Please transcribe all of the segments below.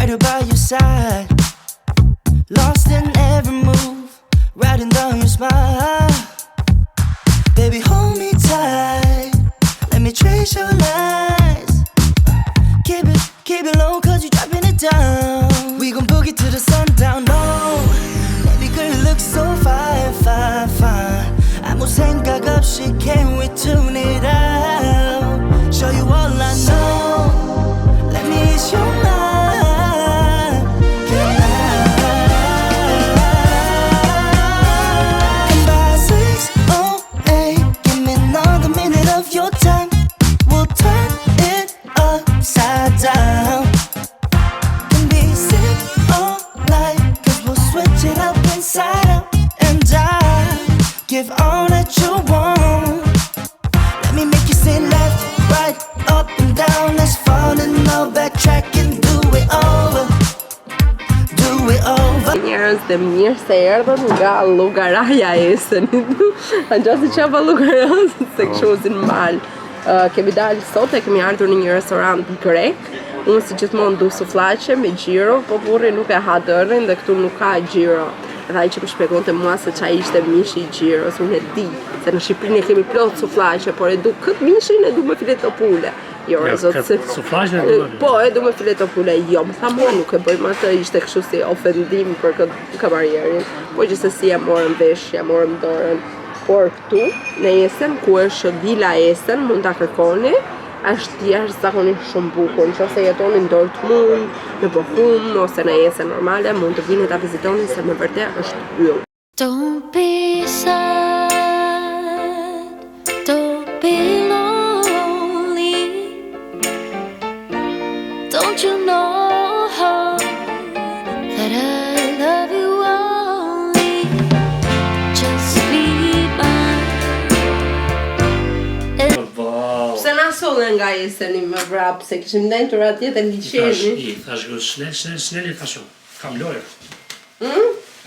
right by your side, lost in every move, riding down your smile. Baby, hold me tight, let me trace your lies. Keep it low, cause you dropping it down. We gon' boogie to the sundown, no. Baby girl, you look so fine, fine, fine. 아무 생각 없이 can't wait to tune it out. Show you all I know, let me ease your mind. Come by 6:08, give me another minute of your time. We'll turn it upside down. Can be sick all night, cause we'll switch it up inside out. And give all that you want. Let me make you say left, right, up and down. Let's fall in love, backtrack and do it over. Do it over. Njerëz dhe mirë se erdhën nga llogaraja e Esenit. Anxhasi çava llogaras se kështu në mal. Kemi dalë sot e kemi ardhur në një restorant grek. Unë si gjithmonë du suflaqe me gjiro, po burri nuk e ha dërin dhe këtu nuk ka gjiro. Dhe ai që më shpjegonte mua se çai ishte mishi i gjiros, unë e di se në Shqipërinë kemi plot suflaqe, por e du këtë mishin e du me filet topule. Jo, zotë se suflaqe e du. Po, e du me filet topule. Jo, më tha mua nuk e bëjmë atë, ishte kështu si ofendim për këtë kamarierin. Po gjithsesi ja morëm vesh, ja morëm dorën. Por këtu, në Esen, ku është Vila Esen, mund ta kërkoni. Është jashtëzakonisht shumë bukur. Nëse jetoni në Dortmund, në Bochum ose në Esen normale, mund të vini ta vizitoni se me vërtet është yll. Don't be sad, don't be lonely. Don't you know that I love you only? Just be mine. Pse na sollën nga Eseni më vrap, se kishim ndentur atje te liçeni. Thash snel i thashun. Kam lojë.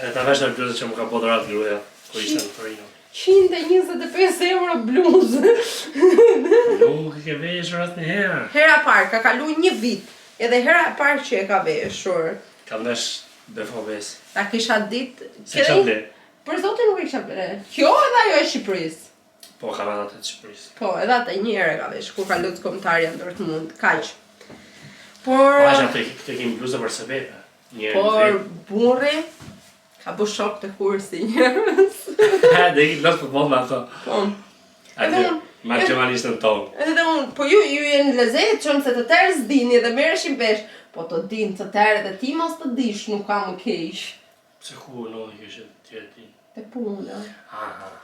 E ta vesh në bluzë që më ka bërë ratë gruaja, ku ishte në Torino. 125 euro bluzë. Nuk e ke veshur asnjëherë. Hera parë, ka kalu një vit, edhe hera parë që e ka veshur. Kam vesh befobes. Ta kisha ditë... Se kisha ble. Për zotin nuk e kisha ble. Kjo edhe ajo e Shqipërisë. Po, kam edhe atë të Shqipërisë. Po, edhe atë një herë ka vesh, kur ka lutë kombëtarja në Dortmund, kaq. Por... Aja të kemi bluzë për sebepe. Por, burri, ka bë shok të kursi njerës. Dhe i lësë futbol me ato. Po. Atë, maksimalisht në tonë. Edhe unë, po ju jeni lezetshëm se të tërë s'dini dhe merreshin vesh. Po të dinë të tërë dhe ti mos të dish nuk ka më keq. Se ku në kështë tjetë ti? Te puna.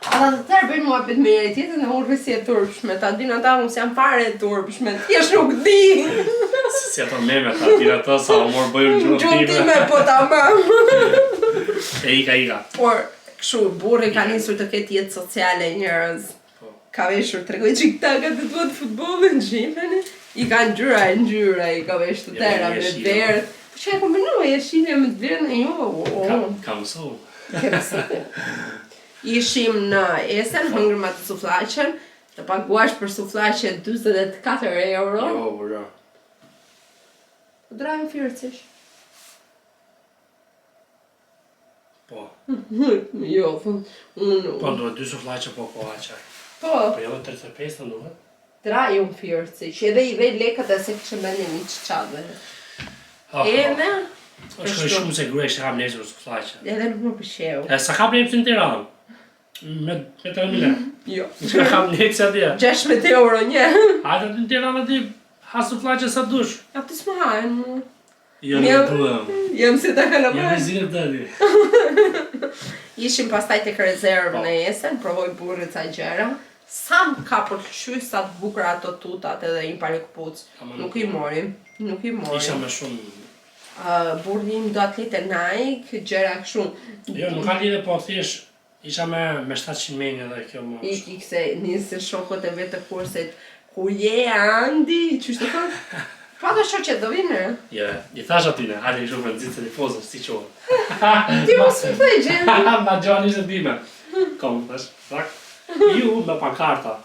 Ata të tërë bëjnë mua për meri tjetën e unë rësi e turpshme. Ta dinë ata unë s'jam fare e turpshme. Thjesht nuk di. Si ato meme, ta dinë ato sa o morë bëjmë gjumëtime. Po ta mam. E ika. Por, kështu, burri ka nisur të ketë jetë sociale njerëz. Ka veshur tregoj çiktakat të duat futbollin gjimeni. I ka ngjyra, i ka vesh të tëra me verdh. Po çka e kombinoi jeshile me të verdhën e ju? Ka mësu. Ishim në Esen, hëngrëm atë suflaqen, të paguash për suflaqen 24 euro. Jo, bërë. Po drajmë firëcish. Po. Jo, unë... Po, duhet 2 suflaqe po aqaj. Po. Po jo 35 në duhet? Drajmë firëcish, edhe i vej lekët e se kështë meni një qaqadve. Edhe... është shumë se gruaj që kam nesër suflaqe. Edhe nuk më pëlqeu. Sa kam nesër në Tiranë? Me 3.000. Jo. Çka kam nesër atje? 16 euro një. Hajde në Tiranë aty, ha suflaqe sa dush. Aty s'më hajnë mu. Jo, nuk duhem. Jam si ta kalamaj. Jam zinër të aty. Ishim pastaj tek rezervë në Esen, provoj burri ca gjëra. Sa më ka pëlqyer sa të bukura ato tutat edhe një pari këpuc. Nuk i morim. Isha me shumë. Burri im do atlete Nike, gjëra kështu. Jo, nuk ka lidhje, po thjesht isha me 700 menje dhe kjo më. Ikse nisë shokët e vetë të kursit. Ku je Andi? Qysh të thon? Pa të shoqet do vinë? Jo, i thash atine, hajde i shumë në nxitse një pozë, si qohë. Ti mos më thej gjë. Ma gjohan ishte dime. Kom, thash, rak. Ju me pankarta.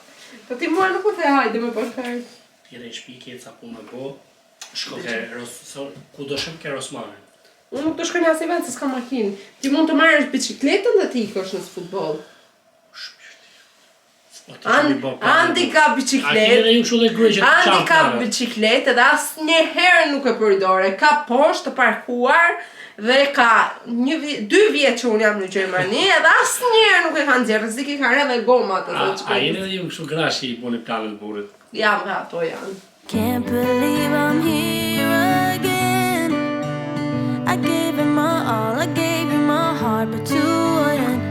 Po ti mua nuk u the hajde me pankartë. Tjere i shpi keca punë me go. Shko ku do shëm ke Rosmanin. Unë nuk të shkoj në asnjë vend se s'kam makinë. Ti mund të marrësh biçikletën dhe të ikësh në futboll. Andi ka bicikletë. Andi ka bicikletë dhe asnjëherë nuk e përdore. Ka poshtë të parkuar dhe ka 2 vjet që unë jam në Gjermani edhe asnjëherë nuk e ka nxjerrë. Rrezik i ka rënë gomat ato. A jeni edhe ju kështu grashi i buni planët burrit. Jam nga ato janë. Can't believe I'm here again. I gave it my all, I gave you my heart, but you wouldn't.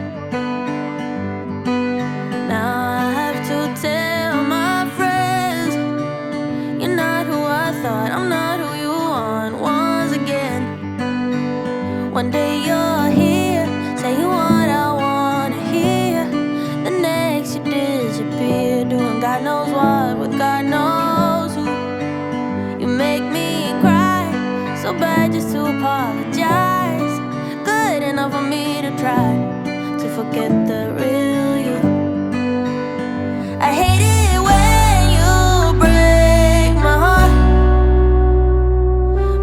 Now I have to tell my friends, you're not who I thought, I'm not who you want once again. One day you're here, saying what I wanna hear. The next you disappear, doing God knows what with God knows who. You make me cry, so bad just to apologize. Good enough for me to try to forget the real you. I hate it when you break my heart,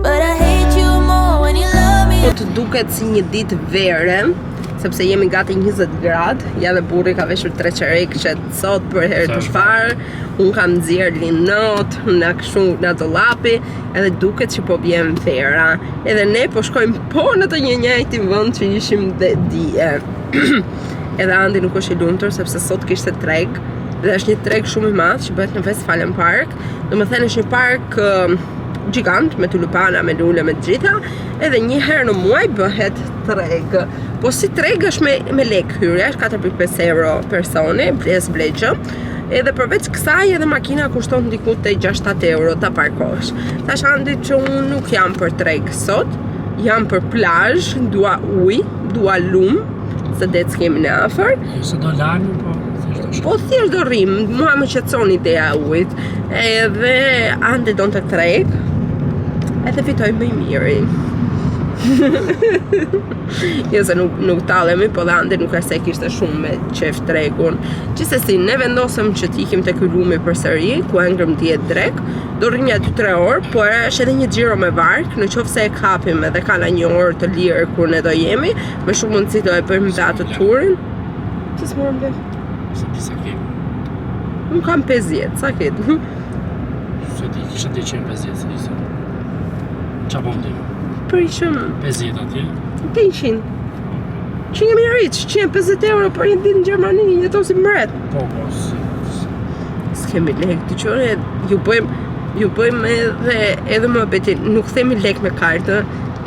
but I hate you more when you love me. Po të duket si një ditë vere, sepse jemi gati 20 gradë, ja dhe burri ka veshur 3 çerekçet sot për herë të parë. Unë kam nxjerr linot nga kështu nga dollapi, edhe duket që po vjen vera. Edhe ne po shkojmë po në të njëjtin vend që ishim dhe dje. Edhe Andi nuk është i lumtur sepse sot kishte treg, dhe është një treg shumë i madh që bëhet në Westfalen Park. Domethënë është një park gjigant me tulipana, me lule, me të gjitha, edhe një herë në muaj bëhet treg. Po si treg është me lek hyrja, është 4.5 euro personi, pjesë bleqë. Edhe përveç kësaj edhe makina kushton diku te 6-7 euro ta parkosh. Tash Andi që unë nuk jam për treg sot, jam për plazh, dua ujë, dua lum, se det s'kemi në afër. Se do lajmë, Po thjesht do rrim, mua më qetëson ideja e ujit. Edhe Andi donte treg, edhe fitoj më i miri. Jo se nuk tallemi, po dhe Andi nuk e se kishte shumë me qef tregun. Gjithsesi, ne vendosëm që t'ikim te ky lumi përsëri, ku e ngrëm 10 drek. Do rrim ja 2-3 orë, po është edhe një xhiro me vark, në qoftë se e kapim edhe ka na 1 orë të lirë kur ne do jemi, me shumë mundësi do e bëjmë me atë turin. Ç'ës morëm dhe? Sa kemi? Unë kam 50, sa ketë? Se ti kisha 150, se nisë. Qa po më Për ishëm 50 atje? 500. Që jemi rriq, 150 euro për një ditë në Gjermani, jetosim mret. Po, S'kemi lek, të qore, ju bëjmë edhe më betin, nuk themi lek me kartë,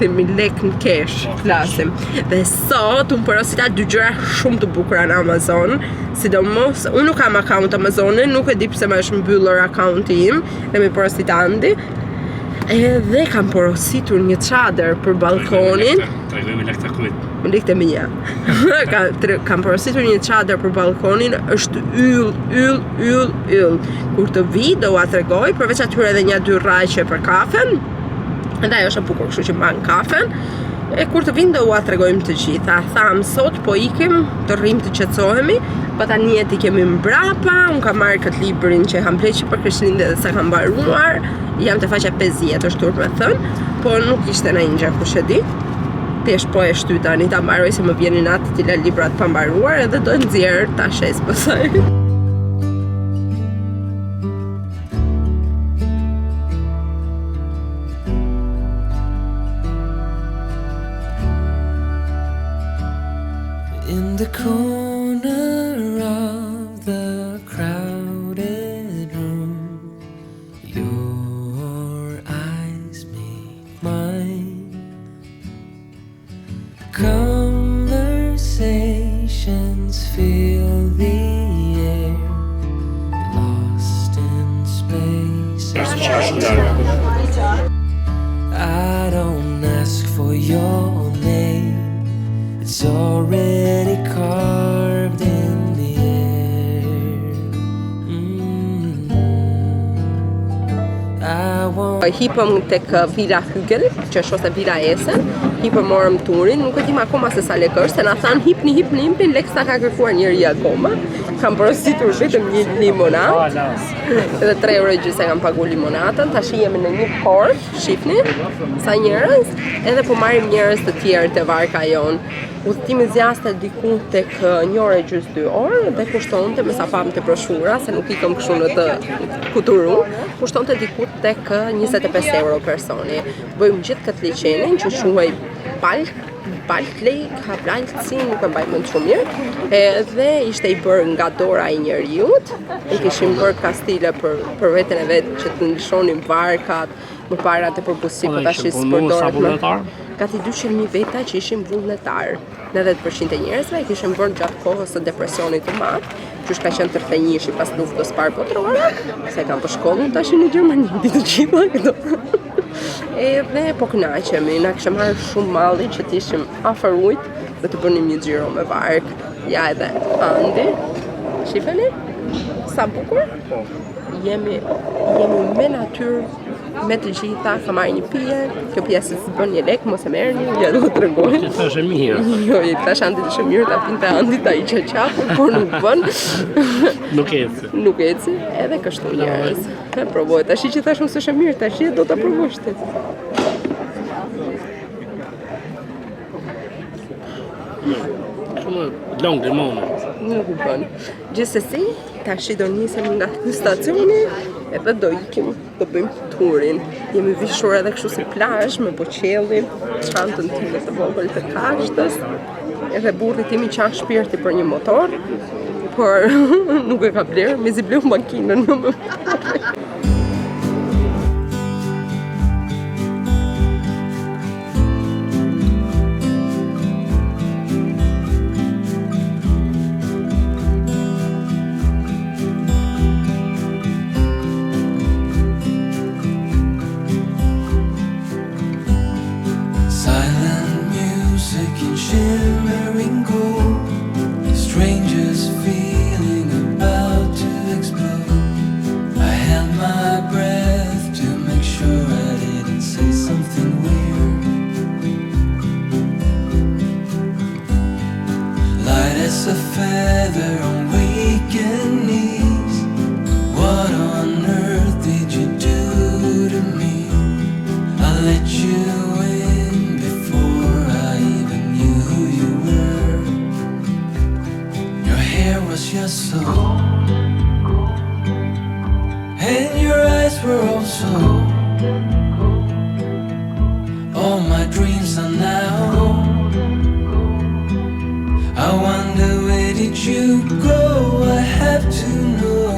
themi lek në cash, flasim. Dhe sot, unë porosita 2 gjëra shumë të bukura në Amazon, sidomos, unë nuk kam account Amazonin, nuk e di pse më është mbyllur accounti im, dhe mi porosita Andi, edhe kam porositur një çadër për balkonin. Tregojmë lek të kujt. Më lekë mia. Kam porositur një çadër për balkonin, është yll. Kur të vi do ua tregoj, përveç atyre edhe 1-2 rraqe për kafen. Edhe ajo është e bukur, kështu që mban kafen. E kur të vinë do ua tregojmë të gjitha. Tham sot po ikim, të rrim të qetësohemi, po tani e ti kemi mbrapa, unë kam marrë këtë librin që e kam pleqë për Krishtlindje dhe sa kam mbaruar, jam të faqja 50, është turp me thënë, po nuk ishte në një gjë kush e di. Tesh po e shty tani ta mbaroj se më vjenin atë tila librat pa mbaruar edhe do nxjerr ta shes pastaj. In the corner of the crowded room, your eyes meet mine. Conversations fill the air, lost in space. I don't ask for your name, it's already carved in the air. I want Hipëm tek Villa Hygel, që është ose Villa Essen, hipë morëm turin, nuk e dim akoma se sa lekë është, se na thanë hipni, lekë sa ka kërkuar njëri akoma. Kam porositur vetëm një limonadë. Edhe 3 euro gjysmë kam pagu limonatën. Tash jemi në një port, shihni sa njerëz, edhe po marrim njerëz të tjerë te varka jon. Udhëtimi zjaste diku tek 1 orë e gjysmë 2 orë dhe kushtonte me sa pam te broshura, se nuk ikëm kështu në të kuturu, kushtonte diku tek 25 euro personi. Bëjmë gjithë këtë liçenin që quhej Baltley, ka Baltsi, nuk e mbaj mend shumë mirë. Edhe ishte i bërë nga dora e njeriut. E kishim bërë kastile për veten e vet që të ndryshonin varkat, më para të përbusi, po tash s'përdoret më. Gati 200.000 veta që ishin vullnetar. 90% e njerëzve e kishin bërë gjatë kohës së depresionit të madh, që ka qenë tërthënjishi pas luftës parë botërore, se kanë për shkollën tash në Gjermani, të gjitha këto. Edhe po kënaqemi, na kishim marrë shumë malli që të ishim afër ujit dhe të bënim një xhiro me vark. Ja edhe Andi. Shifeni? Sa bukur? Jemi me natyrë, me të gjitha, ka marrë një pije, kjo pjesë s'bën bën një lek, mos e merrni, ja do të tregoj. Ti thash e mirë. Jo, i thash Andi të mirë, ta pinte Andi ta i qaqafur, por nuk bën. Nuk eci, edhe kështu njerëz. E provoj, tash që thash unë s'është mirë, tash do ta provosh ti. Long limone. Nuk u bën. Gjithsesi, tash do nisem nga stacioni edhe do ikim, do bëjmë turin. Jemi vishur edhe kështu si plazh me boqelli, çantën time të vogël të kashtës. Edhe burri tim i qan shpirti për një motor, por nuk e ka bler, mezi bleu makinën më. A feather on weekend knees. What on earth did you do to me? I let you in before I even knew who you were. Your hair was just so and your eyes were also. All my dreams are now. I wonder where did you go? I have to know.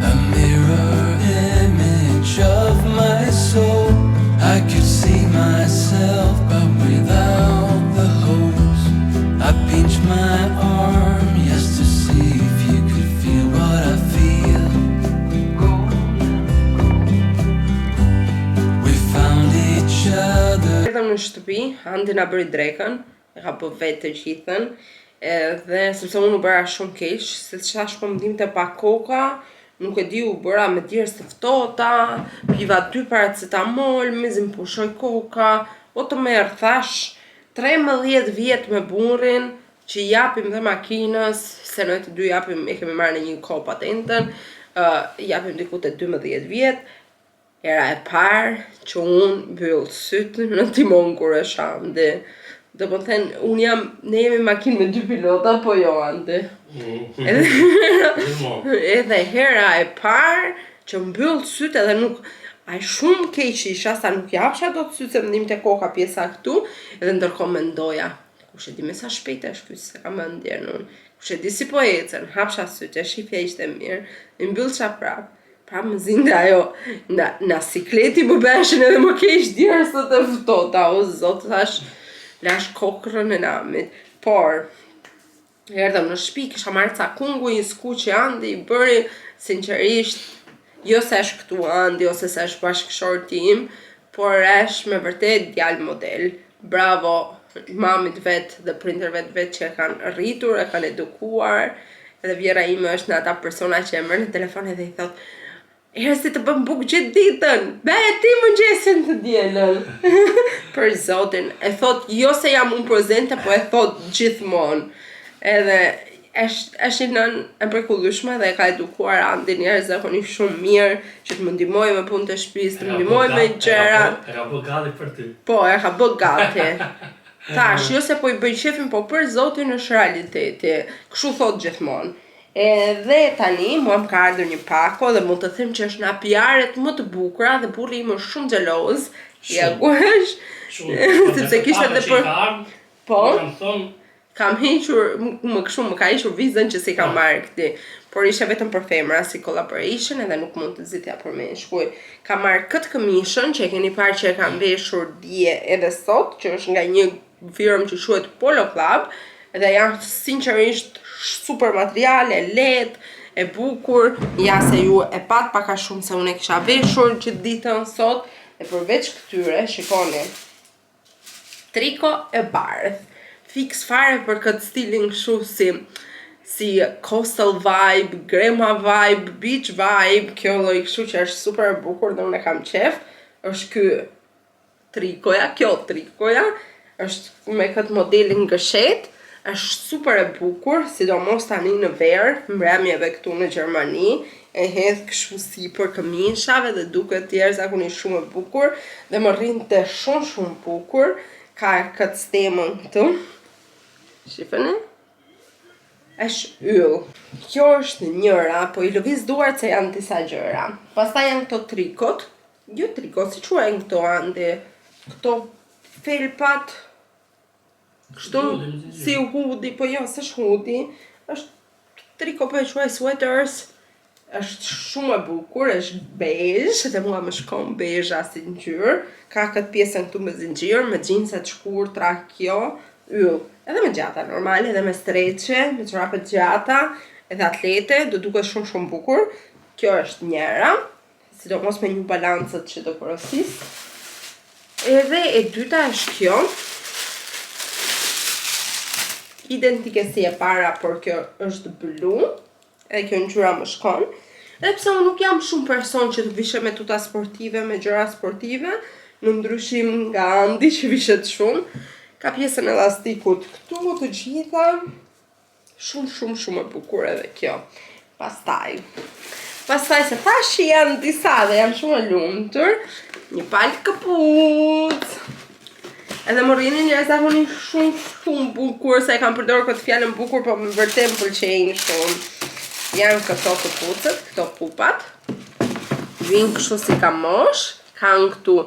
A mirror image of my soul. I could see myself but without the holes. I pinched my arm just to see if you could feel what I feel. Erdhëm në shtëpi, Andi na bëri drekën, e ka bë vetë të gjithën, edhe sepse unë u bëra shumë keq, se çfarë po më ndimte pa koka, nuk e di, u bëra me djerës të ftohta, piva 2 paracetamol, mezi më pushoj koka, o të merr thash 13 vjet me burrin, që japim dhe makinës, se ne të dy japim, e kemi marrë në një kohë patentën, japim diku te 12 vjet. Era e parë që unë mbyll sytë në timon kur e Andi. Do po thënë, ne jemi makinë me 2 pilota, po jo Andi. Edhe hera e parë që mbyll sytë edhe nuk, ai shumë keq isha, sa nuk japsha do të sytë se më ndimte koka pjesa këtu, edhe ndërkohë mendoja, kush e di me sa shpejt është ky, se kam mendjen unë. Kush e di si po ecën, hapsha sytë, shifja ishte mirë, i mbyllsha prapë. Pra më zinde ajo, na sikleti më beshin edhe më keq djerës të ftohta, o zot, thash, lash kokrën e namit. Por, erdhëm në shtëpi, kisha marrë ca kungu, një skuq që Andi i bëri, sinqerisht, jo se është këtu Andi, ose se është bashkëshorti im, por është me vërtet djalë model. Bravo mamit vet dhe prindërve vet që e kanë rritur, e kanë edukuar, edhe vjera ime është në ata persona që e merr në telefon edhe i thot herë si të bëm bukë gjithë ditën, ti mëngjesin të dielën. Për zotin, e thot jo se jam unë prezente, po e thot gjithmonë. Edhe është një nën e mrekullueshme dhe ka edukuar Andi njerëz zakonisht shumë mirë që të më ndihmojë me punë të shtëpisë, të më ndihmojë me gjëra. E ka bë gati për ty. Po, e ka bë gati. Tash, jo se po i bëj shefin, po për zotin është realiteti. Kështu thot gjithmonë. Edhe tani mua më ka ardhur një pako dhe mund të them që është nga PR-et më të bukura dhe burri im është shumë xheloz. Ja guash. Sepse kishte edhe për po. Kam hequr më ka hequr vizën që si kam marrë këti. Por isha vetëm për femra si collaboration edhe nuk mund të zitja për me shkuj. Kam marrë këtë këmishën që e keni parë që e kam veshur dje edhe sot, që është nga një firmë që quhet Polo Club, dhe janë sinqerisht super materiale, lehtë, e bukur, ja se ju e pat pak a shumë se unë e kisha veshur gjithë ditën sot, dhe përveç këtyre, shikoni, triko e bardh, fix fare për këtë stilin kështu si coastal vibe, grema vibe, beach vibe, kjo lloj kështu që është super e bukur dhe unë e kam qef, është ky trikoja, kjo trikoja, është me këtë modelin gëshet, është super e bukur, sidomos tani në verë, mbrëmjeve këtu në Gjermani, e hedh kështu sipër këmishave dhe duket tjerë zakonisht shumë e bukur dhe më rrinte shumë bukur, ka këtë stemën këtu. Shifeni? Është yll. Kjo është njëra, po i lëviz duart se janë disa gjëra. Pastaj janë këto trikot, jo trikot, si quajnë këto Andi, këto felpat, kështu si hoodie, po jo, s'është hoodie, është triko po e quaj sweaters, është shumë e bukur, është beige, dhe mua më shkon beige si ngjyrë, ka këtë pjesën këtu me zinxhir, me xhinset shkurtra kjo, yll, edhe me gjata normale, edhe me streqe, me çorape gjata, edhe atlete, do duket shumë bukur. Kjo është njëra, sidomos me New Balance-ët që do porosis. Edhe e dyta është kjo. Identike si e para, por kjo është blu, edhe kjo ngjyra më shkon. Edhe pse unë nuk jam shumë person që të vishe me tuta sportive, me gjëra sportive, në ndryshim nga Andi që vishet shumë, ka pjesën elastikut këtu të gjitha, shumë e bukur edhe kjo. Pastaj se thash që janë disa dhe jam shumë e lumtur, një palë këpuc. Edhe më rrinin njerëz zakonisht shumë bukur, se e kam përdorur këtë fjalën bukur, po më vërtet më pëlqejnë shumë. Janë këto këpucët, këto pupat. Vinë kështu si kamosh, kanë këtu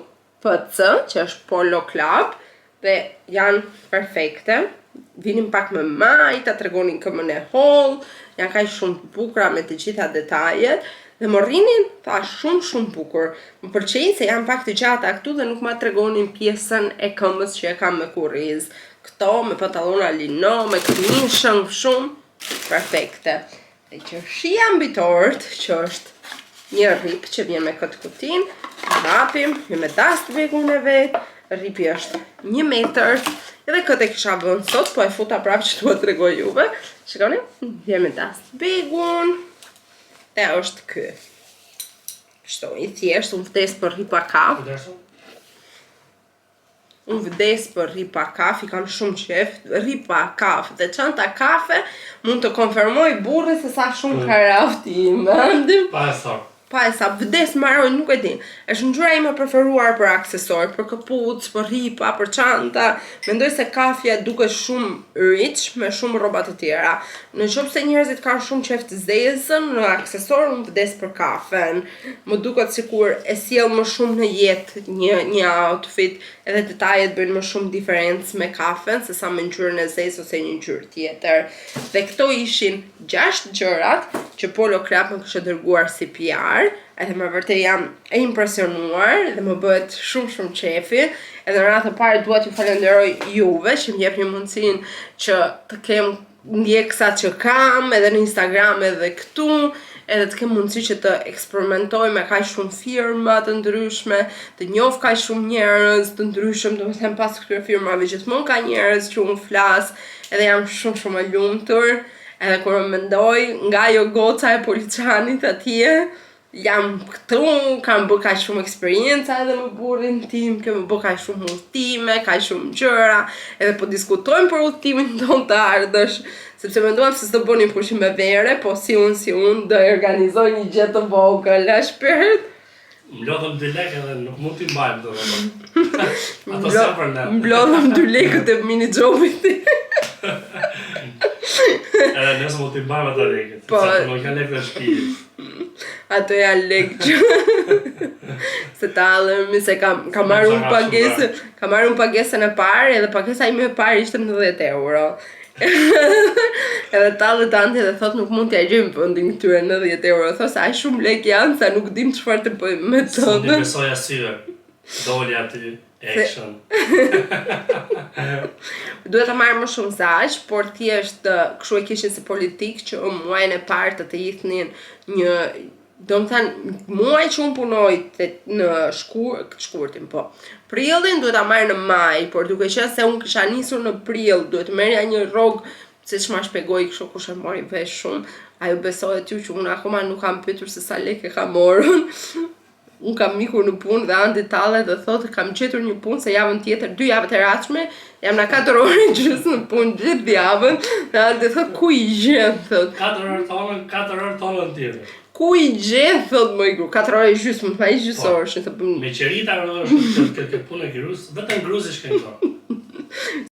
PC, që është Polo Club, dhe janë perfekte. Vinin pak me majta, tregonin këmën e holl, janë kaq shumë të bukura me të gjitha detajet. Dhe më rrinin, tha shumë bukur. Më pëlqejnë se janë pak të gjata këtu dhe nuk ma tregonin pjesën e këmbës që e kam me kurriz. Këto me pantallona lino, me këmishën shumë perfekte. Dhe që shija mbi tort, që është një rip që vjen me këtë kutin, hapim, një me dastbegun e vet, ripi është 1 metër, edhe këtë e kisha vënë sot, po e futa prapë që t'ua tregoj juve. Shikoni, vjen me dastbegun. E është ky. Kështu, i thjesht, unë vdes për ripa kaf. Unë vdes për ripa kaf, i kam shumë qef. Ripa kaf dhe çanta kafe mund të konfirmoj burri se sa shumë ka rafti i mendim. Pa e sa vdes maroj, nuk e di. Është ngjyra ime preferuar për aksesor, për këpucë, për ripa, për çanta. Mendoj se kafja duket shumë rich me shumë rroba të tjera. Nëse njerëzit kanë shumë qef të zezën, në aksesor unë vdes për kafen. Më duket sikur e sjell më shumë në jetë një outfit, edhe detajet bëjnë më shumë diferencë me kafen se sa me ngjyrën e zezë ose një ngjyrë tjetër. Dhe këto ishin 6 gjërat që Polo Club më kishte dërguar si PR, edhe më vërtet jam e impresionuar dhe më bëhet shumë qefi. Edhe në radhë të parë dua t'ju falenderoj juve që më jepni mundësinë që të kem ndjekësat që kam edhe në Instagram edhe këtu, edhe të kem mundësi që të eksperimentoj me kaq shumë firma të ndryshme, të njoh kaq shumë njerëz të ndryshëm, domethënë pas këtyre firmave gjithmonë ka njerëz që unë flas, edhe jam shumë e lumtur. Edhe kur mendoj nga ajo goca e policanit atje, jam këtu, kam bërë kaq shumë eksperjenca edhe me burrin tim, kemi bërë kaq shumë udhëtime, kaq shumë gjëra, edhe po diskutojmë për udhëtimin tonë të ardhësh, sepse menduam se s'do bënim pushim me vere, po si unë do organizoj një gjë të vogël, a shpirt. Mblodhëm 2 lekë edhe nuk mund t'i mbajmë do të ato sa për ne. Mblodhëm 2 lekët e mini jobit. Edhe nëse mund t'i mbajmë ato lekët. Po. Sa nuk kanë lekë në shtëpi. Ato janë lekë që se talemi se kam marrë unë pagesën, kam marrë unë pagesën e parë edhe pagesa ime e parë ishte 90 euro. Edhe tallet anti dhe thot nuk mund t'ja gjejmë vendin këtyre 90 euro. Thos sa shumë lekë janë sa nuk dim çfarë të bëjmë me to. Sot i besoj asyve. Doli aty action. Duhet ta marrë më shumë zash, por thjesht kështu e kishin si politik që muajin e parë të jithnin një do më thënë, muaj që unë punoj në shkurtin, po. Prillin duhet ta marrë në maj, por duke qenë se unë kisha nisur në prill, duhet merrja një rrogë, se që ma shpegoj kështu kush e mori vesh shumë, ajo besoj aty që unë akoma nuk kam pyetur se sa lekë kam morën. Unë kam mikur në punë dhe Andi talle dhe thotë kam gjetur një punë se javën tjetër, 2 javë të rastshme, jam na 4 orë gjysmë në punë gjithë javën, dhe Andi thotë ku i gjen, thotë. 4 orë tonën tjetër. Ku i gjen, thotë më i gru, 4 orë gjysmë, pa i gjysë orë, Me qerita këtë punë e kirus, vetëm gruzi shkëndon.